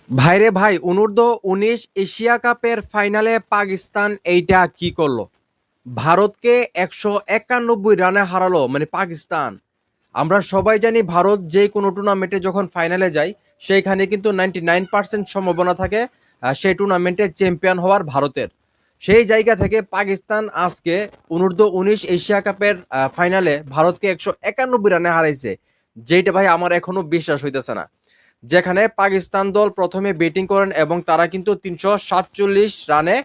ভাইরে ভাই, অনূর্ধ্ব ১৯ এশিয়া কাপের ফাইনালে পাকিস্তান এইটা কি করলো? ভারতকে ১৯১ রানে হারালো মানে পাকিস্তান। আমরা সবাই জানি ভারত যে কোনো টুর্নামেন্টে যখন ফাইনালে যায় সেইখানে কিন্তু 99% সম্ভাবনা থাকে সেই টুর্নামেন্টে চ্যাম্পিয়ন হওয়ার ভারতের। সেই জায়গা থেকে পাকিস্তান আজকে অনূর্ধ্ব ১৯ এশিয়া কাপের ফাইনালে ভারতকে ১৯১ রানে হারাইছে, যেটা ভাই আমার এখনো বিশ্বাস হইতেছে না। যেখানে পাকিস্তান দল প্রথমে ব্যাটিং করেন এবং তারা কিন্তু ৩৪৭ রানে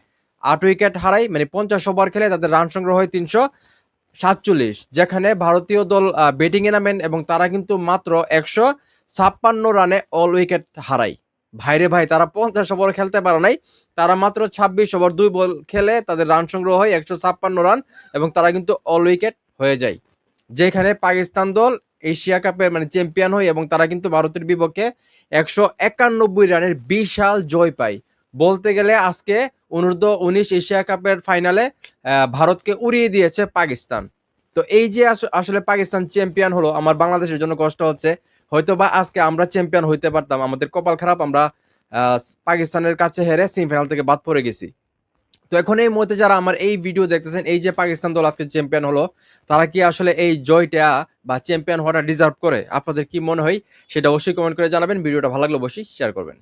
৮ উইকেট হারায়, মানে ৫০ ওভার খেলে তাদের রান সংগ্রহ হয় ৩৪৭। যেখানে ভারতীয় দল ব্যাটিংয়ে নামেন এবং তারা কিন্তু মাত্র ১৫৬ রানে অল উইকেট হারায়। ভাইরে ভাই, তারা ৫০ ওভার খেলতে পারে নাই, তারা মাত্র ২৬ ওভার ২ বল খেলে তাদের রান সংগ্রহ হয় ১৫৬ রান এবং তারা কিন্তু অল উইকেট হয়ে যায়। যেখানে পাকিস্তান দল এশিয়া কাপে মানে চ্যাম্পিয়ন হয় এবং তারা কিন্তু ভারতের বিপক্ষে ১৯১ রানের বিশাল জয় পায়। বলতে গেলে আজকে অনূর্ধ্ব ১৯ এশিয়া কাপের ফাইনালে ভারতকে উড়িয়ে দিয়েছে পাকিস্তান। তো এই যে আসলে পাকিস্তান চ্যাম্পিয়ন হলো, আমার বাংলাদেশের জন্য কষ্ট হচ্ছে। হয়তো বা আজকে আমরা চ্যাম্পিয়ন হইতে পারতাম, আমাদের কপাল খারাপ, আমরা আহ, পাকিস্তানের কাছে হেরে সেমিফাইনাল থেকে বাদ পড়ে গেছি। তো এখন এই মুহূর্তে যারা আমার এই ভিডিও দেখতেছেন, এই যে পাকিস্তান দল আজকে চ্যাম্পিয়ন হলো, তারা কি আসলে এই জয়টা বা চ্যাম্পিয়ন হওয়াটা ডিজার্ভ করে? আপনাদের কি মনে হয় সেটা অবশ্যই কমেন্ট করে জানাবেন। ভিডিওটা ভালো লাগলে অবশ্যই শেয়ার করবেন।